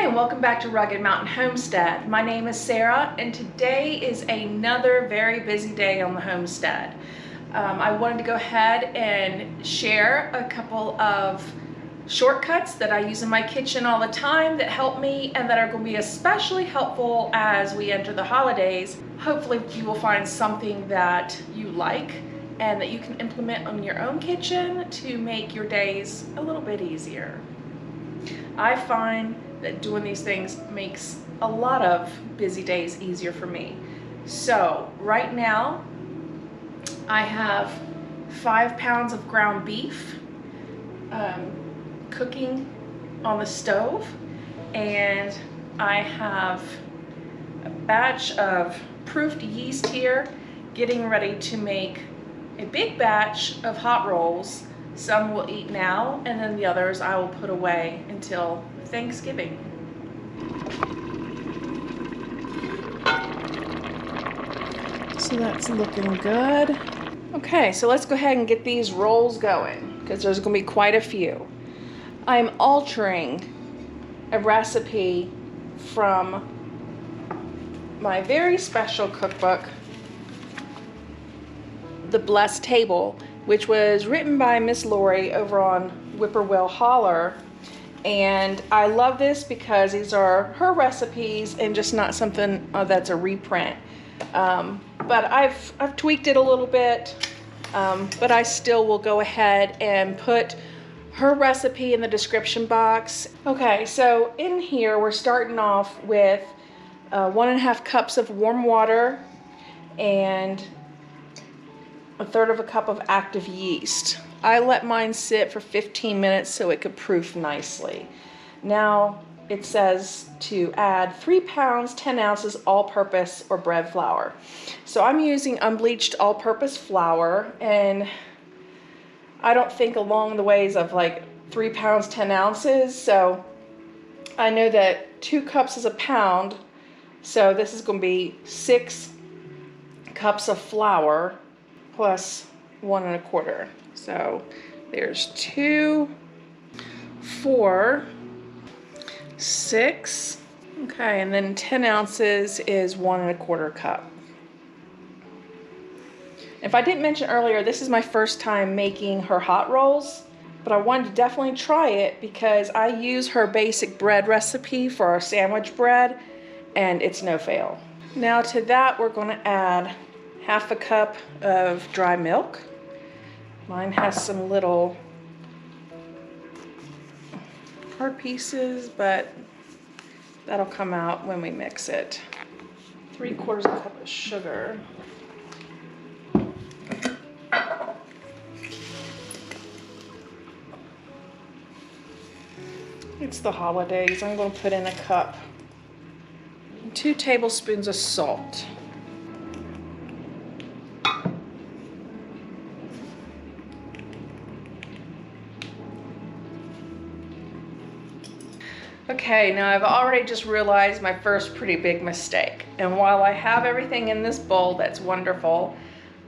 and welcome back to Rugged Mountain Homestead. My name is Sarah, and today is another very busy day on the homestead. I wanted to go ahead and share a couple of shortcuts that I use in my kitchen all the time that help me and that are going to be especially helpful as we enter the holidays. Hopefully you will find something that you like and that you can implement on your own kitchen to make your days a little bit easier. I find that doing these things makes a lot of busy days easier for me. So right now I have 5 pounds of ground beef cooking on the stove, and I have a batch of proofed yeast here getting ready to make a big batch of hot rolls. Some we'll eat now, and then the others I will put away until Thanksgiving. So that's looking good. Okay, so let's go ahead and get these rolls going because there's going to be quite a few. I'm altering a recipe from my very special cookbook, The Blessed Table, which was written by Miss Lori over on Whippoorwill Holler. And I love this because these are her recipes and just not something that's a reprint. But I've tweaked it a little bit, but I still will go ahead and put her recipe in the description box. Okay, so in here we're starting off with 1.5 cups of warm water and 1/3 cup of active yeast. I let mine sit for 15 minutes so it could proof nicely. Now it says to add 3 pounds, 10 ounces all-purpose or bread flour. So I'm using unbleached all-purpose flour, and I don't think along the ways of like 3 pounds, 10 ounces. So I know that 2 cups is a pound. So this is going to be 6 cups of flour plus 1 1/4. So there's 2, 4, 6. Okay, and then 10 ounces is 1 1/4 cup. If I didn't mention earlier, this is my first time making her hot rolls, but I wanted to definitely try it because I use her basic bread recipe for our sandwich bread, and it's no fail. Now to that, we're going to add 1/2 cup of dry milk. Mine has some little hard pieces, but that'll come out when we mix it. 3/4 cup of sugar. It's the holidays. I'm going to put in a cup. 2 tablespoons of salt. Okay, now I've already just realized my first pretty big mistake. And while I have everything in this bowl that's wonderful,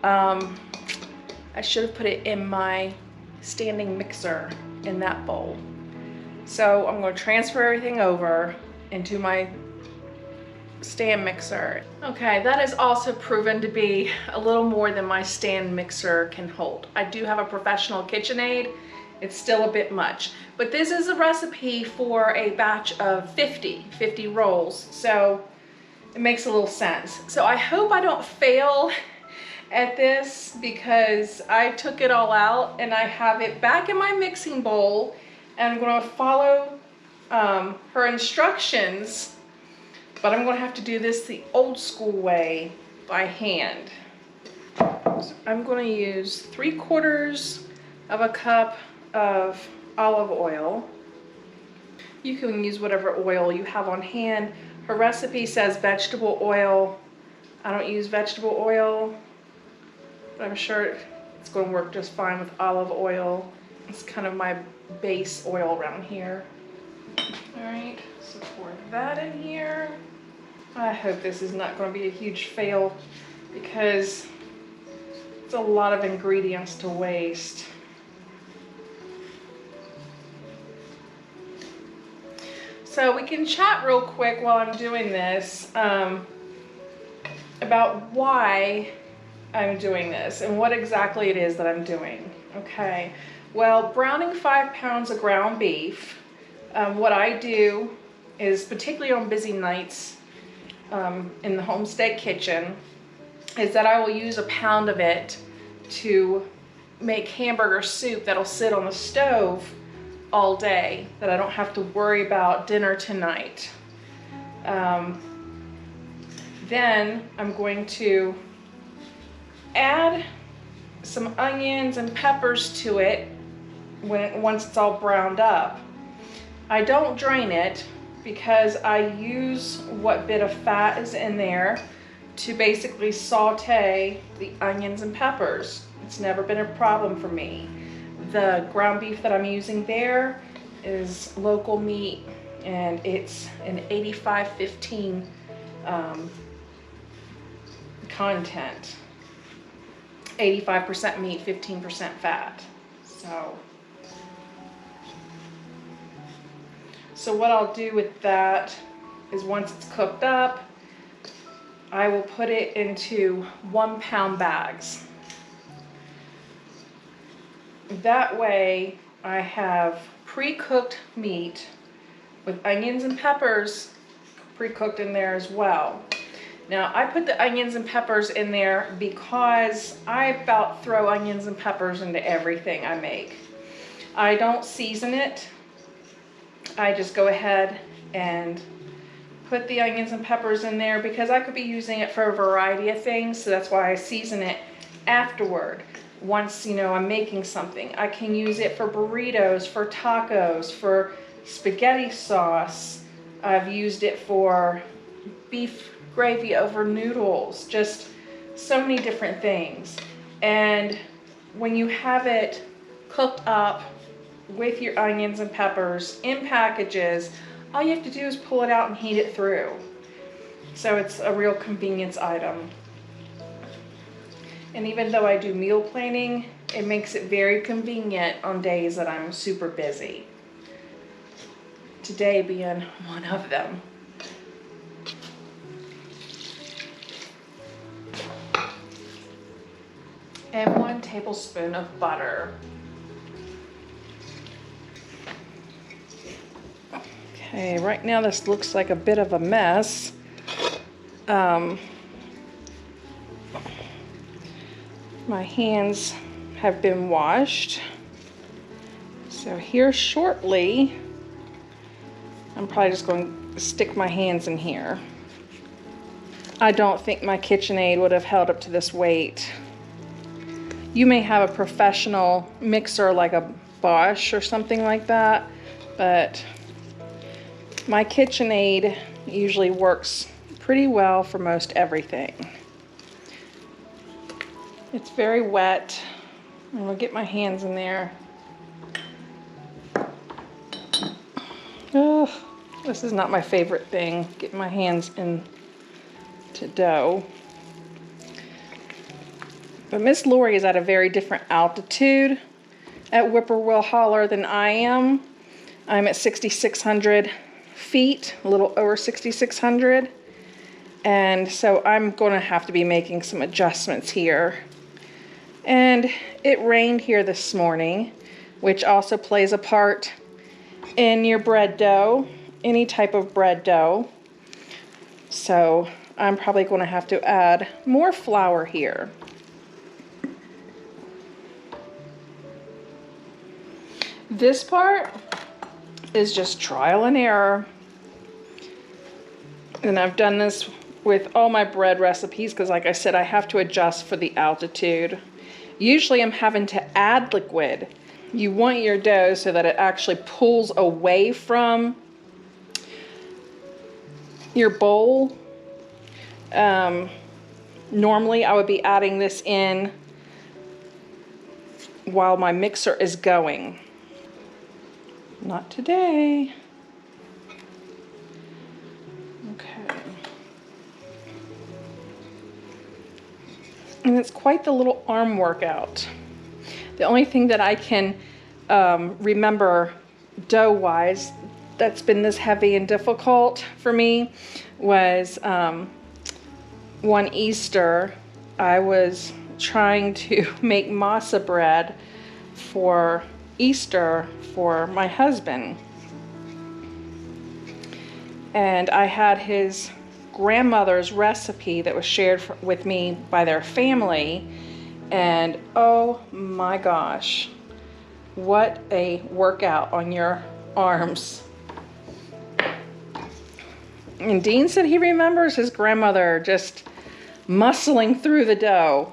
I should have put it in my standing mixer in that bowl. So I'm going to transfer everything over into my stand mixer. Okay, that is also proven to be a little more than my stand mixer can hold. I do have a professional KitchenAid. It's still a bit much, but this is a recipe for a batch of 50 rolls, so it makes a little sense. So I hope I don't fail at this because I took it all out and I have it back in my mixing bowl, and I'm going to follow her instructions, but I'm going to have to do this the old school way by hand. So I'm going to use 3/4 cup of olive oil. You can use whatever oil you have on hand. Her recipe says vegetable oil. I don't use vegetable oil, but I'm sure it's going to work just fine with olive oil. It's kind of my base oil around here. All right, so pour that in here. I hope this is not going to be a huge fail because it's a lot of ingredients to waste. So we can chat real quick while I'm doing this about why I'm doing this and what exactly it is that I'm doing. Okay, well, browning 5 pounds of ground beef, what I do is, particularly on busy nights in the homestead kitchen, is that I will use a pound of it to make hamburger soup that'll sit on the stove all day, that I don't have to worry about dinner tonight. Then I'm going to add some onions and peppers to it once it's all browned up. I don't drain it because I use what bit of fat is in there to basically saute the onions and peppers. It's never been a problem for me. The ground beef that I'm using there is local meat, and it's an 85-15 content. 85% meat, 15% fat. So what I'll do with that is, once it's cooked up, I will put it into 1 pound bags. That way I have pre-cooked meat with onions and peppers pre-cooked in there as well. Now, I put the onions and peppers in there because I about throw onions and peppers into everything I make. I don't season it. I just go ahead and put the onions and peppers in there because I could be using it for a variety of things, so that's why I season it afterward. Once, you know, I'm making something, I can use it for burritos, for tacos, for spaghetti sauce. I've used it for beef gravy over noodles, just so many different things. And when you have it cooked up with your onions and peppers in packages, all you have to do is pull it out and heat it through. So it's a real convenience item. And even though I do meal planning, it makes it very convenient on days that I'm super busy. Today being one of them. And 1 tablespoon of butter. Okay, right now this looks like a bit of a mess. My hands have been washed. So here shortly, I'm probably just going to stick my hands in here. I don't think my KitchenAid would have held up to this weight. You may have a professional mixer like a Bosch or something like that, but my KitchenAid usually works pretty well for most everything. It's very wet. I'm gonna get my hands in there. Oh, this is not my favorite thing, getting my hands into dough. But Miss Lori is at a very different altitude at Whippoorwill Holler than I am. I'm at 6,600 feet, a little over 6,600. And so I'm going to have to be making some adjustments here. And it rained here this morning, which also plays a part in your bread dough, any type of bread dough. So I'm probably going to have to add more flour here. This part is just trial and error. And I've done this with all my bread recipes because, like I said, I have to adjust for the altitude. Usually I'm having to add liquid. You want your dough so that it actually pulls away from your bowl. Normally I would be adding this in while my mixer is going. Not today. Okay. And it's quite the little arm workout. The only thing that I can remember dough-wise that's been this heavy and difficult for me was one Easter, I was trying to make masa bread for Easter for my husband. And I had his grandmother's recipe that was shared with me by their family. And oh my gosh, what a workout on your arms. And Dean said he remembers his grandmother just muscling through the dough.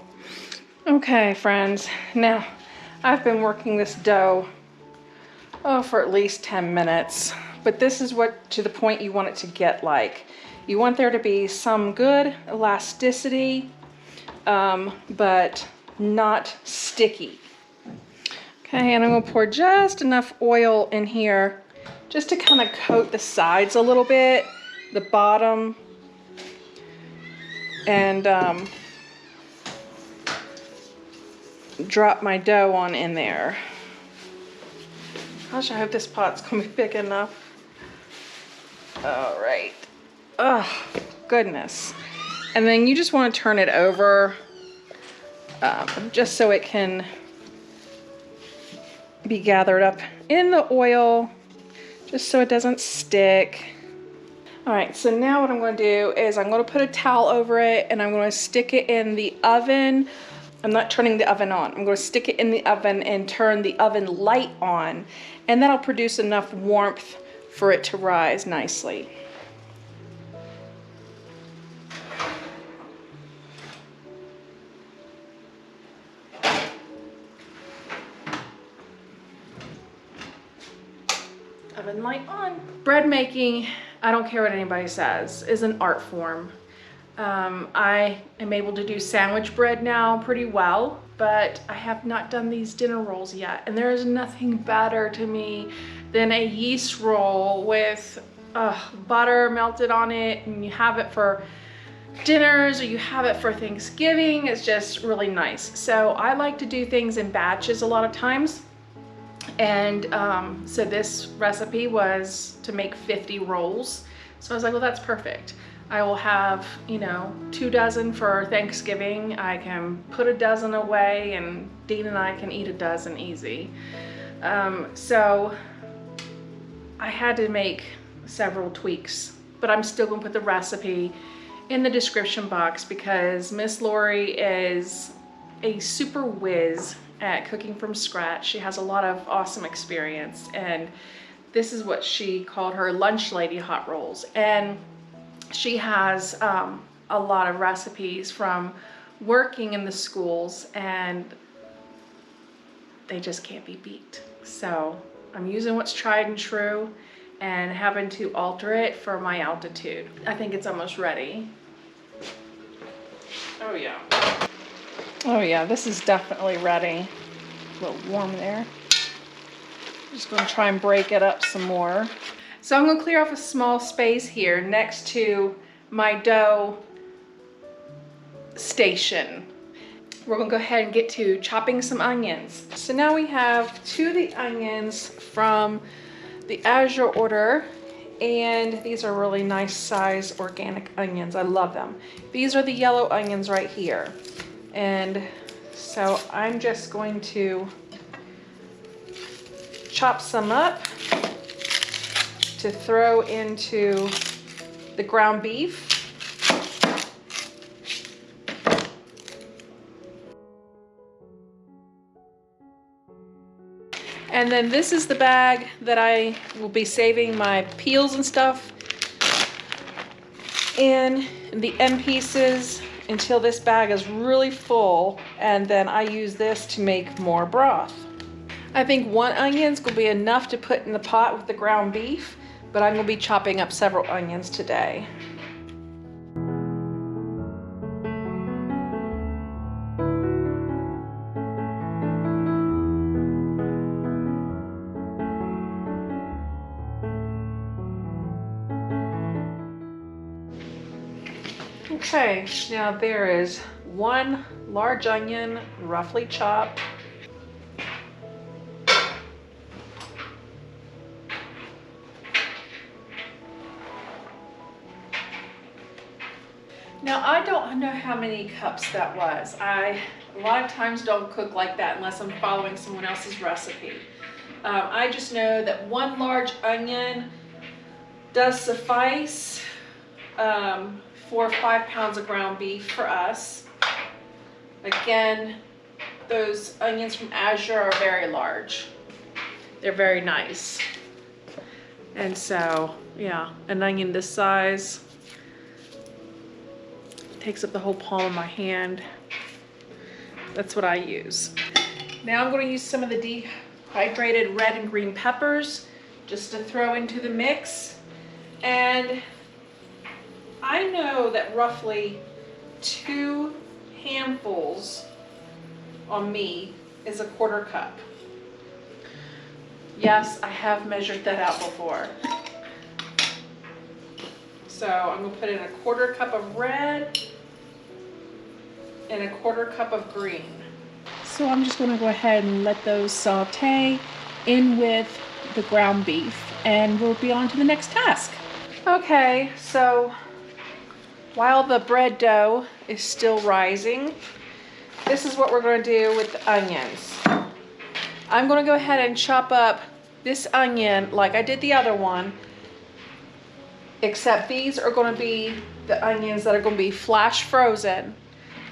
Okay, friends, now I've been working this dough for at least 10 minutes, but this is what to the point you want it to get like. You want there to be some good elasticity, but not sticky. Okay, and I'm gonna pour just enough oil in here just to kind of coat the sides a little bit, the bottom, and drop my dough on in there. Gosh, I hope this pot's gonna be big enough. All right. Oh, goodness. And then you just want to turn it over just so it can be gathered up in the oil, just so it doesn't stick. All right, so now what I'm going to do is I'm going to put a towel over it and I'm going to stick it in the oven. I'm not turning the oven on. I'm going to stick it in the oven and turn the oven light on, and that'll produce enough warmth for it to rise nicely. Oven light on. Bread making, I don't care what anybody says, is an art form. I am able to do sandwich bread now pretty well, but I have not done these dinner rolls yet. And there is nothing better to me than a yeast roll with butter melted on it, and you have it for dinners or you have it for Thanksgiving. It's just really nice. So I like to do things in batches a lot of times. And so this recipe was to make 50 rolls. So I was like, well, that's perfect. I will have, 2 dozen for Thanksgiving. I can put a dozen away and Dean and I can eat a dozen easy. So I had to make several tweaks, but I'm still gonna put the recipe in the description box because Miss Lori is a super whiz at cooking from scratch. She has a lot of awesome experience, and this is what she called her lunch lady hot rolls. And she has a lot of recipes from working in the schools, and they just can't be beat. So I'm using what's tried and true and having to alter it for my altitude. I think it's almost ready. Oh yeah. Oh yeah, this is definitely ready. A little warm there. Just gonna try and break it up some more. So I'm gonna clear off a small space here next to my dough station. We're gonna go ahead and get to chopping some onions. So now we have 2 of the onions from the Azure order, and these are really nice size organic onions. I love them. These are the yellow onions right here. And so I'm just going to chop some up to throw into the ground beef. And then this is the bag that I will be saving my peels and stuff in, the end pieces, until this bag is really full, and then I use this to make more broth. I think 1 onion is going to be enough to put in the pot with the ground beef, but I'm going to be chopping up several onions today. Okay, now there is 1 large onion, roughly chopped. Now I don't know how many cups that was. I a lot of times don't cook like that unless I'm following someone else's recipe. I just know that 1 large onion does suffice for 5 pounds of ground beef for us. Again, those onions from Azure are very large. They're very nice. And so, yeah, an onion this size takes up the whole palm of my hand. That's what I use. Now I'm going to use some of the dehydrated red and green peppers just to throw into the mix. And I know that roughly 2 handfuls on me is a 1/4 cup. Yes, I have measured that out before. So I'm going to put in a 1/4 cup of red and a 1/4 cup of green. So I'm just going to go ahead and let those saute in with the ground beef, and we'll be on to the next task. Okay, so while the bread dough is still rising, this is what we're going to do with the onions. I'm going to go ahead and chop up this onion like I did the other one, except these are going to be the onions that are going to be flash frozen.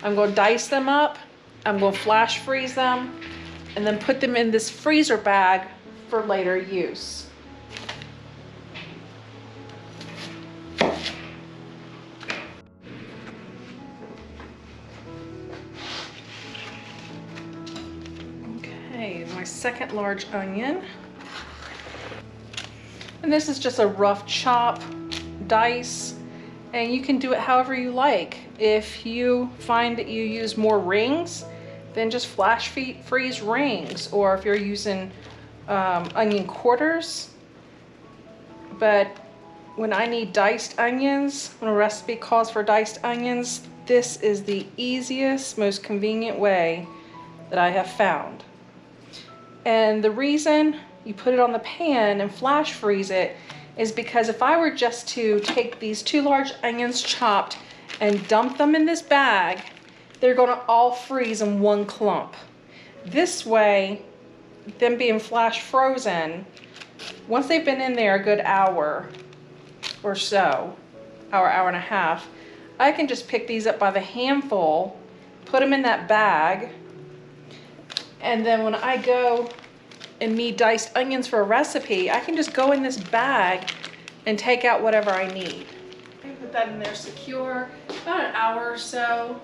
I'm going to dice them up, I'm going to flash freeze them, and then put them in this freezer bag for later use. Okay, my second large onion. And this is just a rough chop, dice, and you can do it however you like. If you find that you use more rings, then just flash freeze rings, or if you're using onion quarters. But when I need diced onions, when a recipe calls for diced onions, this is the easiest, most convenient way that I have found. And the reason you put it on the pan and flash freeze it is because if I were just to take these 2 large onions chopped and dump them in this bag, they're going to all freeze in one clump. This way, them being flash frozen, once they've been in there a good hour or so, hour and a half, I can just pick these up by the handful, put them in that bag, and then when I go and need diced onions for a recipe, I can just go in this bag and take out whatever I need. Put that in there secure, about an hour or so.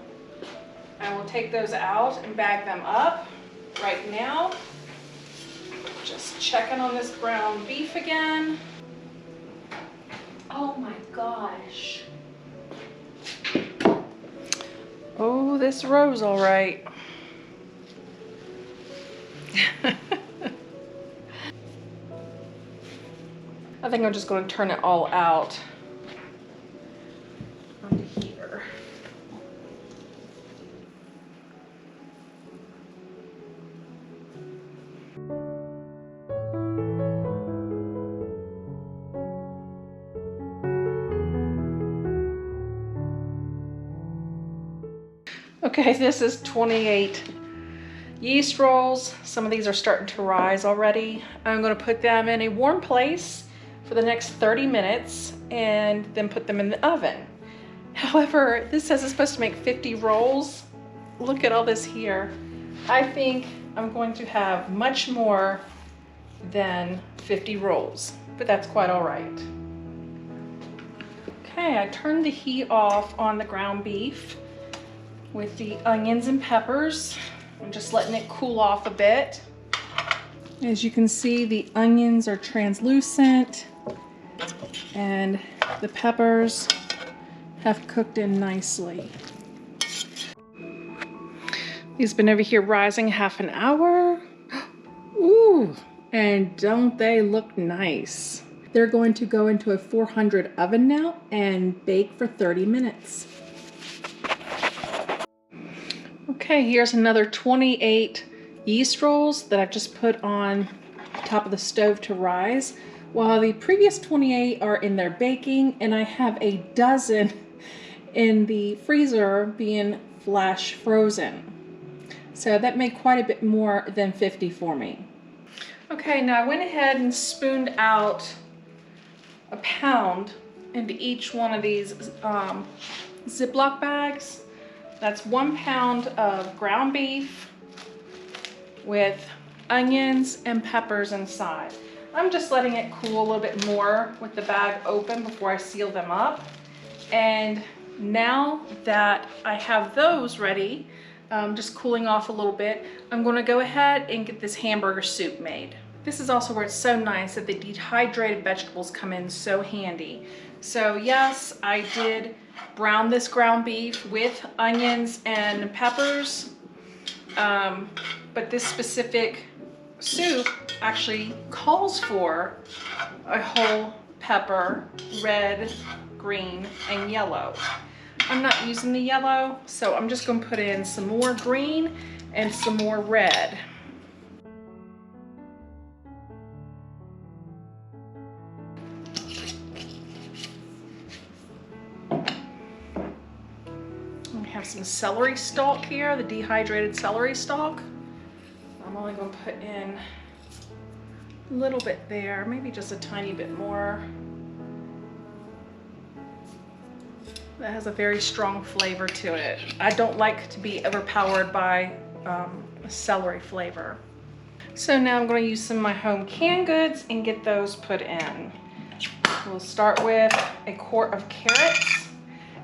I will take those out and bag them up. Right now, just checking on this ground beef again. Oh my gosh. Oh, this rose all right. I think I'm just going to turn it all out onto here. Okay, this is 28 yeast rolls. Some of these are starting to rise already. I'm going to put them in a warm place for the next 30 minutes and then put them in the oven. However, this says it's supposed to make 50 rolls. Look at all this here. I think I'm going to have much more than 50 rolls, but that's quite all right. Okay, I turned the heat off on the ground beef with the onions and peppers. I'm just letting it cool off a bit. As you can see, the onions are translucent and the peppers have cooked in nicely. These have been over here rising half an hour. Ooh, and don't they look nice? They're going to go into a 400 oven now and bake for 30 minutes. Okay, here's another 28 yeast rolls that I've just put on top of the stove to rise, while the previous 28 are in there baking, and I have a dozen in the freezer being flash frozen. So that made quite a bit more than 50 for me. Okay, now I went ahead and spooned out a pound into each one of these Ziploc bags. That's 1 pound of ground beef with onions and peppers inside. I'm just letting it cool a little bit more with the bag open before I seal them up. And now that I have those ready, just cooling off a little bit, I'm gonna go ahead and get this hamburger soup made. This is also where it's so nice that the dehydrated vegetables come in so handy. So yes, I did brown this ground beef with onions and peppers, but this specific soup actually calls for a whole pepper, red, green, and yellow. I'm not using the yellow, so I'm just gonna put in some more green and some more red. We have some celery stalk here, the dehydrated celery stalk. I'm only gonna put in a little bit there, maybe just a tiny bit more. That has a very strong flavor to it. I don't like to be overpowered by a celery flavor. So now I'm going to use some of my home canned goods and get those put in. We'll start with a quart of carrots.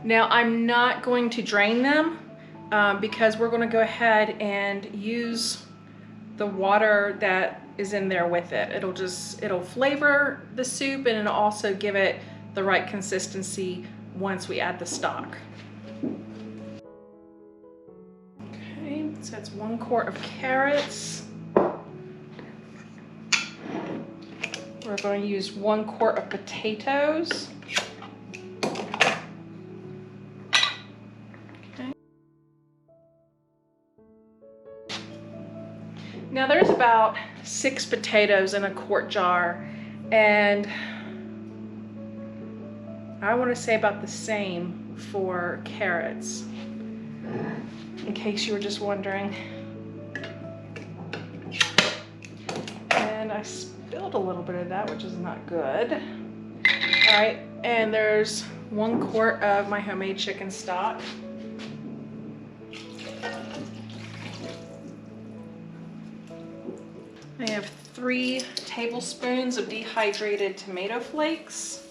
Now I'm not going to drain them because we're going to go ahead and use the water that is in there with it. It'll flavor the soup, and it'll also give it the right consistency once we add the stock. Okay, so that's 1 quart of carrots. We're going to use 1 quart of potatoes. Okay. Now there's about 6 potatoes in a quart jar, and I want to say about the same for carrots, in case you were just wondering. And I spilled a little bit of that, which is not good. All right, and there's 1 quart of my homemade chicken stock. I have 3 tablespoons of dehydrated tomato flakes.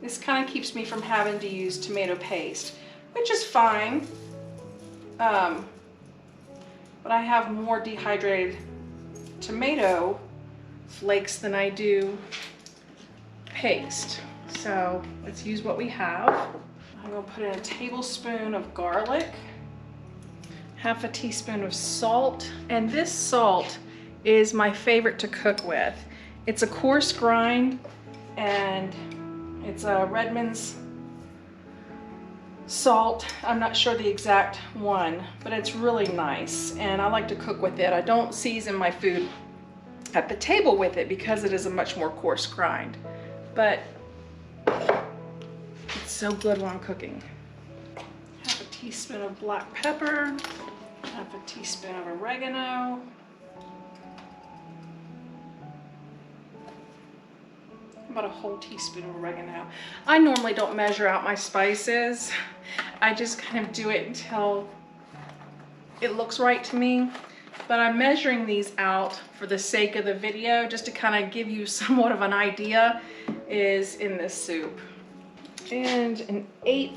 This kind of keeps me from having to use tomato paste, which is fine. But I have more dehydrated tomato flakes than I do paste. So let's use what we have. I'm gonna put in a tablespoon of garlic, half a teaspoon of salt, and this salt is my favorite to cook with. It's a coarse grind, and it's a Redmond's salt. I'm not sure the exact one, but it's really nice, and I like to cook with it. I don't season my food at the table with it because it is a much more coarse grind, but it's so good when I'm cooking. Half a teaspoon of black pepper, half a teaspoon of oregano, about a whole teaspoon of oregano. I normally don't measure out my spices. I just kind of do it until it looks right to me. But I'm measuring these out for the sake of the video, just to kind of give you somewhat of an idea is in this soup. And 1/8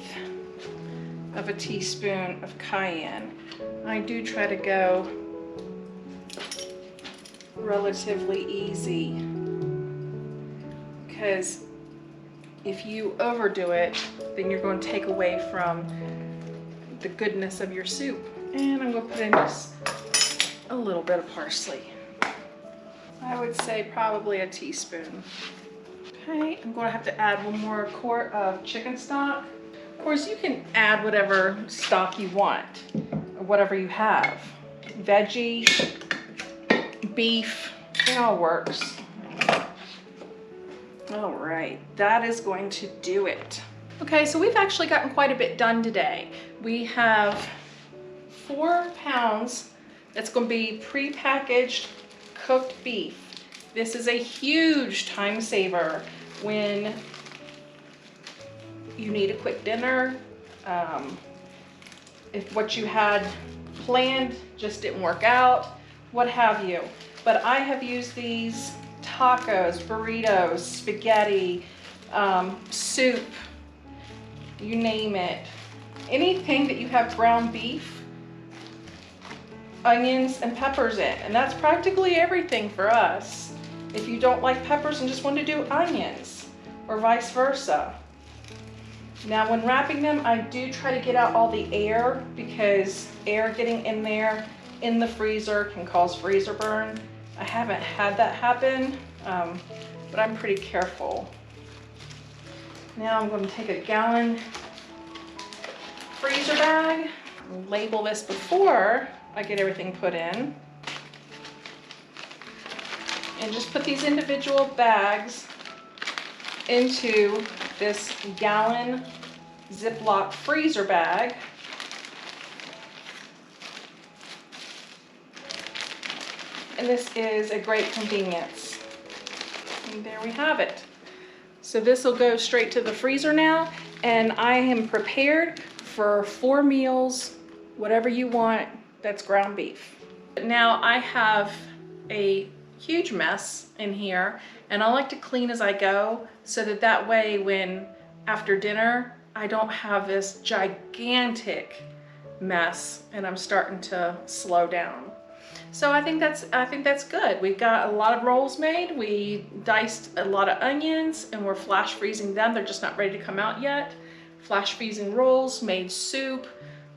of a teaspoon of cayenne. I do try to go relatively easy, because if you overdo it, then you're going to take away from the goodness of your soup. And I'm going to put in just a little bit of parsley. I would say probably a teaspoon. Okay, I'm going to have to add 1 more quart of chicken stock. Of course, you can add whatever stock you want, or whatever you have. Veggie, beef, it all works. All right, that is going to do it. Okay, so we've actually gotten quite a bit done today. We have 4 pounds that's going to be pre-packaged cooked beef. This is a huge time saver when you need a quick dinner, if what you had planned just didn't work out, what have you. But I have used these tacos, burritos, spaghetti, soup, you name it. Anything that you have ground beef, onions, and peppers in. And that's practically everything for us. If you don't like peppers and just want to do onions, or vice versa. Now when wrapping them, I do try to get out all the air, because air getting in there in the freezer can cause freezer burn. I haven't had that happen, but I'm pretty careful. Now I'm going to take a gallon freezer bag, label this before I get everything put in, and just put these individual bags into this gallon Ziploc freezer bag. And this is a great convenience. And there we have it. So this will go straight to the freezer now, and I am prepared for 4 meals, whatever you want, that's ground beef. Now I have a huge mess in here, and I like to clean as I go, so that way when after dinner I don't have this gigantic mess and I'm starting to slow down. So I think that's good. We've got a lot of rolls made. We diced a lot of onions and we're flash freezing them. They're just not ready to come out yet. Flash freezing rolls, made soup,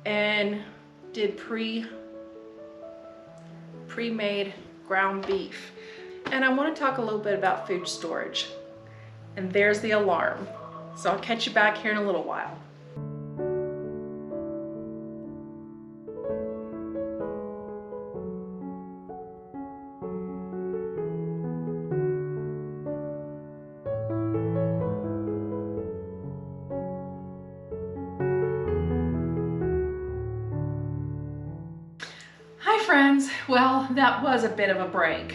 and did pre-made ground beef. And I want to talk a little bit about food storage. And there's the alarm. So I'll catch you back here in a little while. Hi friends. Well, that was a bit of a break.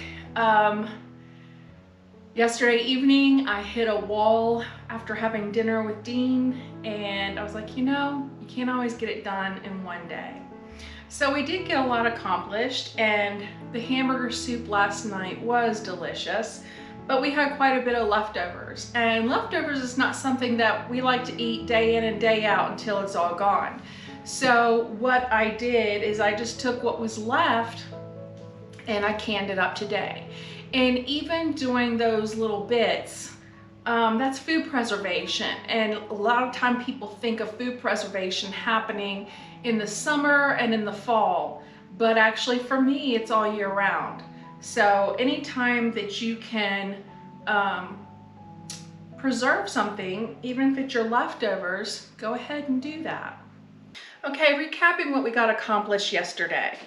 Yesterday evening, I hit a wall after having dinner with Dean, and I was like, you know, you can't always get it done in one day. So we did get a lot accomplished, and the hamburger soup last night was delicious, but we had quite a bit of leftovers. And leftovers is not something that we like to eat day in and day out until it's all gone. So what I did is I just took what was left and I canned it up today. And even doing those little bits, that's food preservation. And a lot of time people think of food preservation happening in the summer and in the fall, but actually for me, it's all year round. So anytime that you can preserve something, even if it's your leftovers, go ahead and do that. Okay, recapping what we got accomplished yesterday.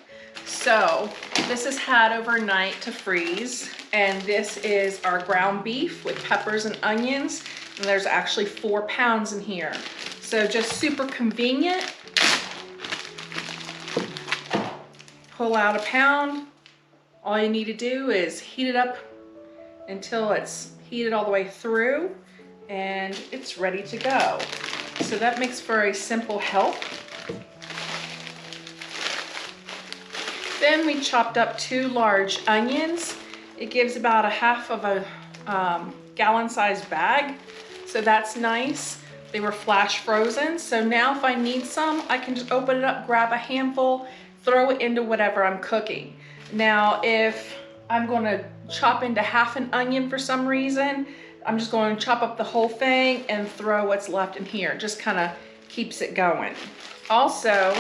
So this is had overnight to freeze, and this is our ground beef with peppers and onions, and there's actually 4 pounds in here. So just super convenient. Pull out a pound. All you need to do is heat it up until it's heated all the way through, and it's ready to go. So that makes for a simple help. Then we chopped up 2 large onions. It gives about a half of a gallon-sized bag, so that's nice. They were flash frozen, so now if I need some, I can just open it up, grab a handful, throw it into whatever I'm cooking. Now, if I'm going to chop into half an onion for some reason, I'm just going to chop up the whole thing and throw what's left in here. Just kind of keeps it going. Also,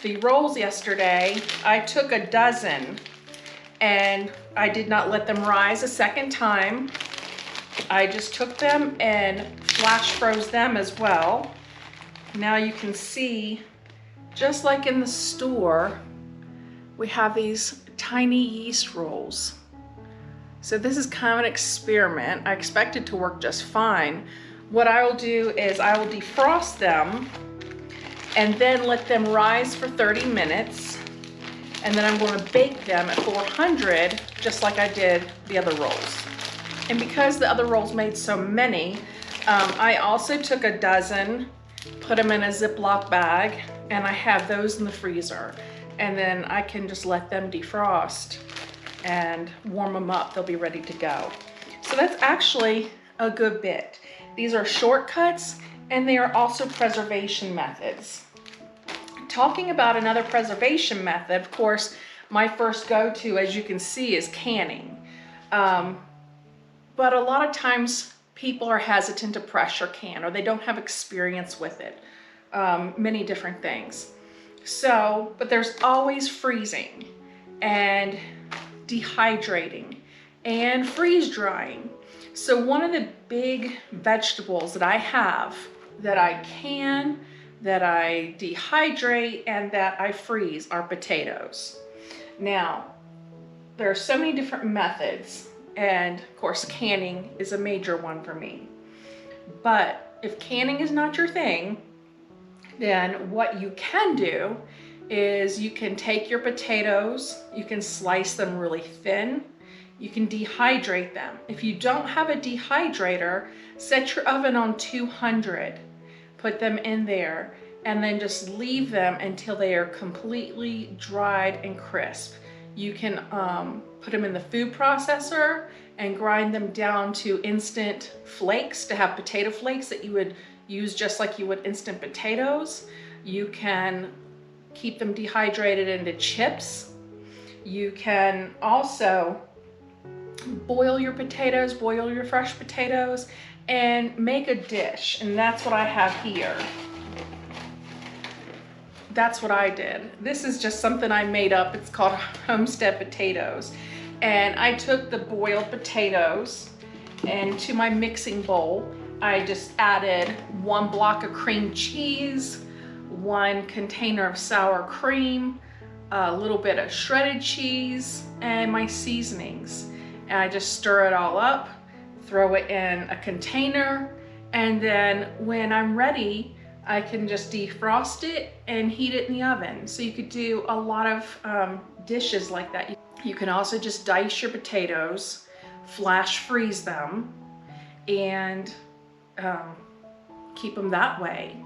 the rolls yesterday, I took a dozen and I did not let them rise a second time. I just took them and flash froze them as well. Now you can see, just like in the store, we have these tiny yeast rolls. So this is kind of an experiment. I expect it to work just fine. What I will do is I will defrost them and then let them rise for 30 minutes. And then I'm going to bake them at 400, just like I did the other rolls. And because the other rolls made so many, I also took a dozen, put them in a Ziploc bag, and I have those in the freezer. And then I can just let them defrost and warm them up. They'll be ready to go. So that's actually a good bit. These are shortcuts, and they are also preservation methods. Talking about another preservation method, of course, my first go-to, as you can see, is canning. But a lot of times people are hesitant to pressure can, or they don't have experience with it. Many different things. So, but there's always freezing and dehydrating and freeze drying. So one of the big vegetables that I have that I can, that I dehydrate, and that I freeze are potatoes. Now, there are so many different methods, and of course canning is a major one for me. But if canning is not your thing, then what you can do is you can take your potatoes, you can slice them really thin, you can dehydrate them. If you don't have a dehydrator, set your oven on 200, put them in there, and then just leave them until they are completely dried and crisp. You can put them in the food processor and grind them down to instant flakes, to have potato flakes that you would use just like you would instant potatoes. You can keep them dehydrated into chips. You can also boil your potatoes, boil your fresh potatoes, and make a dish. And that's what I have here. That's what I did. This is just something I made up. It's called homestead potatoes. And I took the boiled potatoes, and to my mixing bowl, I just added 1 block of cream cheese, 1 container of sour cream, a little bit of shredded cheese, and my seasonings. And I just stir it all up, throw it in a container, and then when I'm ready, I can just defrost it and heat it in the oven. So you could do a lot of dishes like that. You can also just dice your potatoes, flash freeze them, and keep them that way.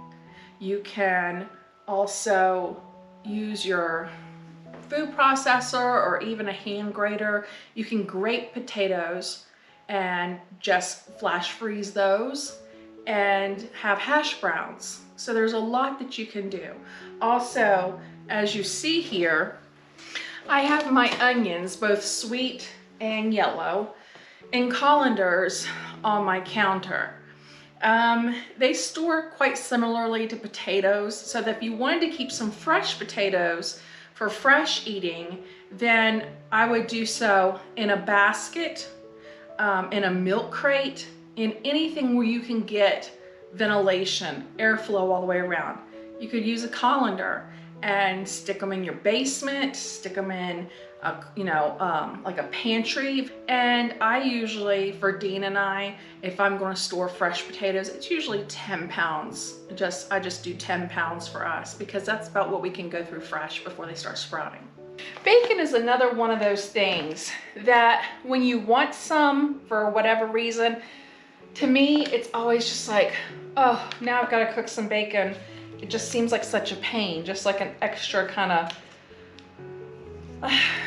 You can also use your food processor or even a hand grater. You can grate potatoes and just flash freeze those and have hash browns. So there's a lot that you can do. Also, as you see here, I have my onions, both sweet and yellow, in colanders on my counter. They store quite similarly to potatoes, so that if you wanted to keep some fresh potatoes for fresh eating, then I would do so in a basket, in a milk crate, in anything where you can get ventilation, airflow all the way around. You could use a colander and stick them in your basement, stick them in like a pantry. And I usually, for Dean and I, if I'm going to store fresh potatoes, it's usually 10 pounds. I just do 10 pounds for us, because that's about what we can go through fresh before they start sprouting. Bacon is another one of those things that when you want some for whatever reason, to me, it's always just like, oh, now I've got to cook some bacon. It just seems like such a pain, just like an extra kind of,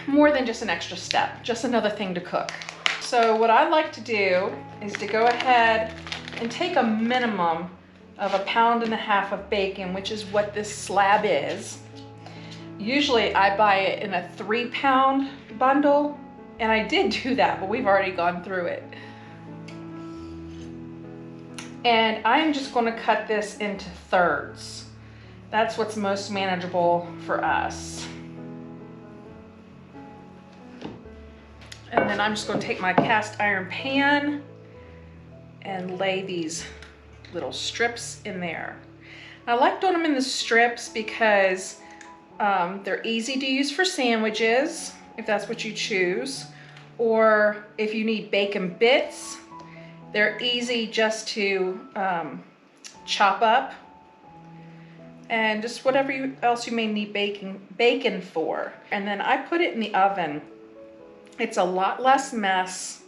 more than just an extra step, just another thing to cook. So what I like to do is to go ahead and take a minimum of 1.5 pounds of bacon, which is what this slab is. Usually I buy it in a 3-pound bundle, and I did do that, but we've already gone through it. And I'm just going to cut this into thirds. That's what's most manageable for us. And then I'm just going to take my cast iron pan and lay these little strips in there. I like doing them in the strips because they're easy to use for sandwiches, if that's what you choose, or if you need bacon bits, they're easy just to chop up, and just whatever else you may need bacon for. And then I put it in the oven. It's a lot less mess.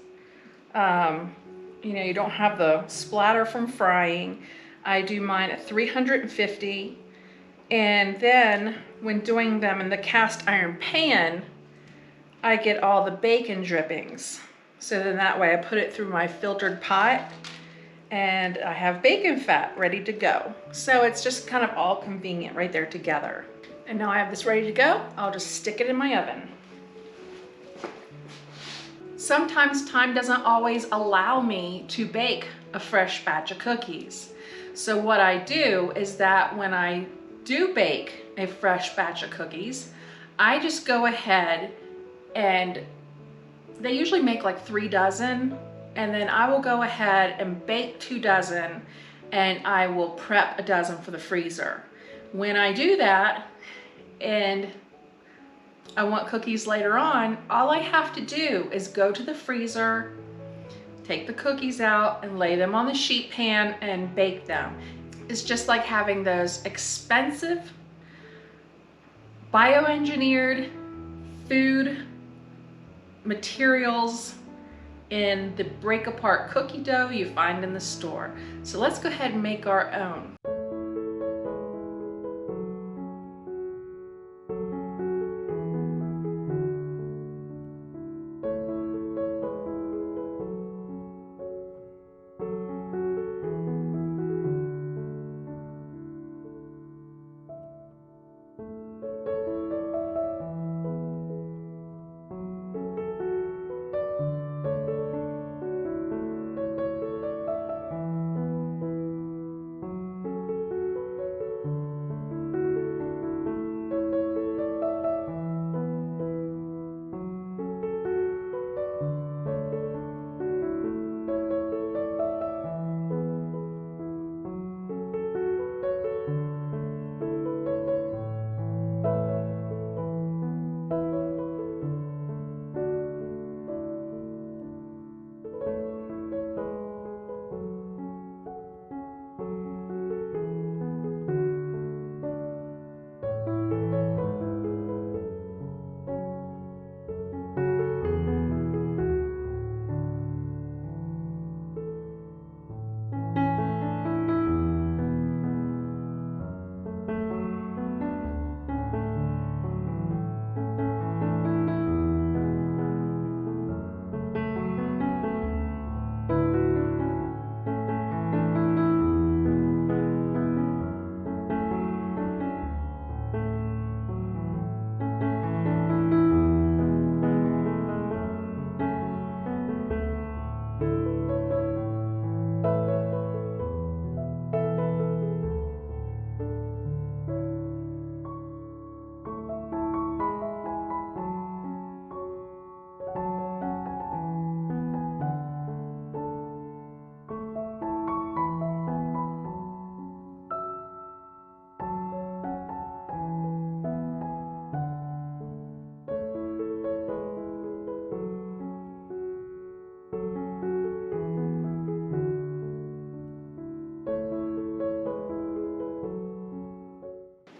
You know, you don't have the splatter from frying. I do mine at 350, and then when doing them in the cast iron pan, I get all the bacon drippings. So then that way I put it through my filtered pot, and I have bacon fat ready to go. So it's just kind of all convenient right there together. And now I have this ready to go. I'll just stick it in my oven. Sometimes time doesn't always allow me to bake a fresh batch of cookies. So what I do is that when I do bake a fresh batch of cookies, I just go ahead, and they usually make like 3 dozen, and then I will go ahead and bake 2 dozen, and I will prep 1 dozen for the freezer. When I do that and I want cookies later on, all I have to do is go to the freezer, take the cookies out, and lay them on the sheet pan and bake them. It's just like having those expensive bioengineered food materials in the break apart cookie dough you find in the store. So let's go ahead and make our own.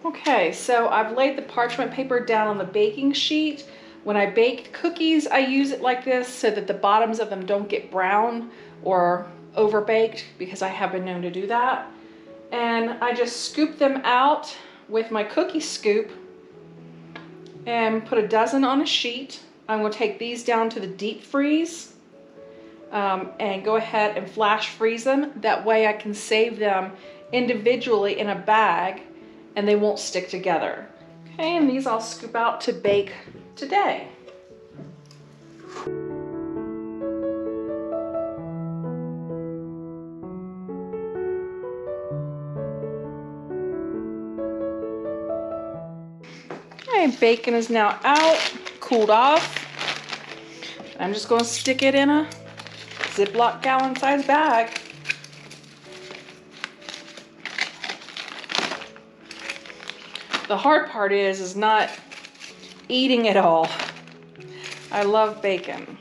Okay, so I've laid the parchment paper down on the baking sheet. When I bake cookies, I use it like this so that the bottoms of them don't get brown or overbaked, because I have been known to do that. And I just scoop them out with my cookie scoop and put 1 dozen on a sheet. I'm going to take these down to the deep freeze and go ahead and flash freeze them. That way I can save them individually in a bag and they won't stick together. Okay, and these I'll scoop out to bake today. Okay, bacon is now out, cooled off. I'm just going to stick it in a Ziploc gallon size bag. The hard part is not eating it all. I love bacon.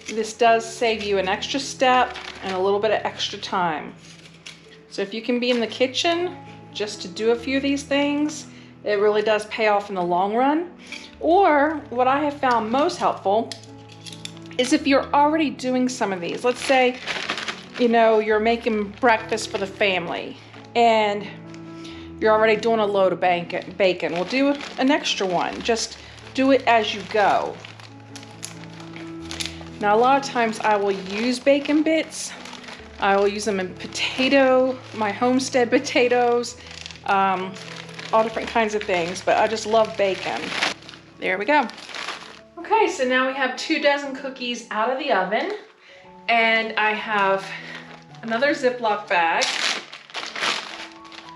this does save you an extra step and a little bit of extra time. So if you can be in the kitchen just to do a few of these things, it really does pay off in the long run. Or what I have found most helpful is if you're already doing some of these. Let's say, you know, you're making breakfast for the family and you're already doing a load of bacon. We'll do an extra one. Just do it as you go. Now, a lot of times I will use bacon bits. I will use them in my homestead potatoes, all different kinds of things, but I just love bacon. There we go. Okay, so now we have 2 dozen cookies out of the oven, and I have another Ziploc bag,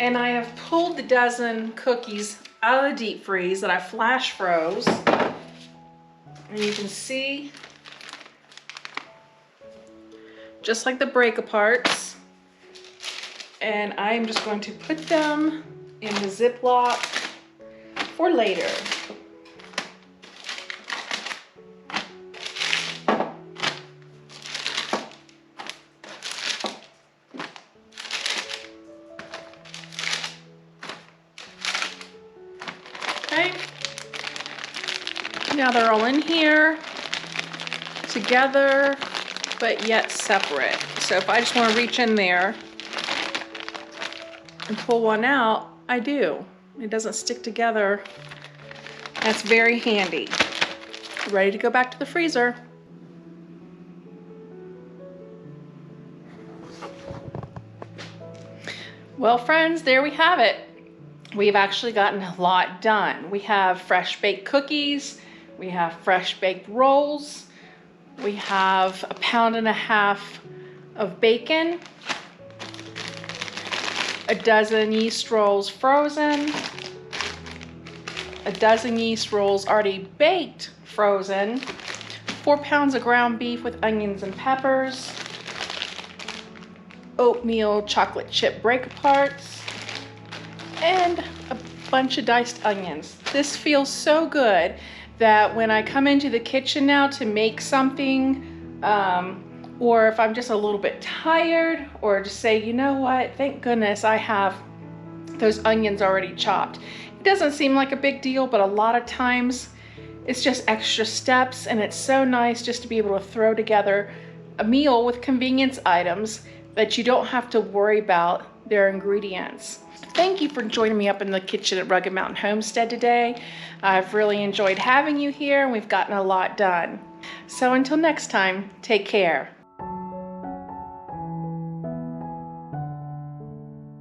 and I have pulled the dozen cookies out of the deep freeze that I flash froze, and you can see, just like the break-aparts, and I am just going to put them in the Ziploc for later. Okay, now they're all in here together, but yet separate. So if I just want to reach in there and pull one out, I do. It doesn't stick together. That's very handy. Ready to go back to the freezer. Well, friends, there we have it. We've actually gotten a lot done. We have fresh baked cookies, we have fresh baked rolls, we have 1.5 pounds of bacon, a dozen yeast rolls frozen, a dozen yeast rolls already baked frozen, 4 pounds of ground beef with onions and peppers, oatmeal chocolate chip break-aparts, and a bunch of diced onions. This feels so good that when I come into the kitchen now to make something, or if I'm just a little bit tired, or just say, you know what, thank goodness I have those onions already chopped. It doesn't seem like a big deal, but a lot of times it's just extra steps, and it's so nice just to be able to throw together a meal with convenience items that you don't have to worry about their ingredients. Thank you for joining me up in the kitchen at Rugged Mountain Homestead today. I've really enjoyed having you here, and we've gotten a lot done. So until next time, take care.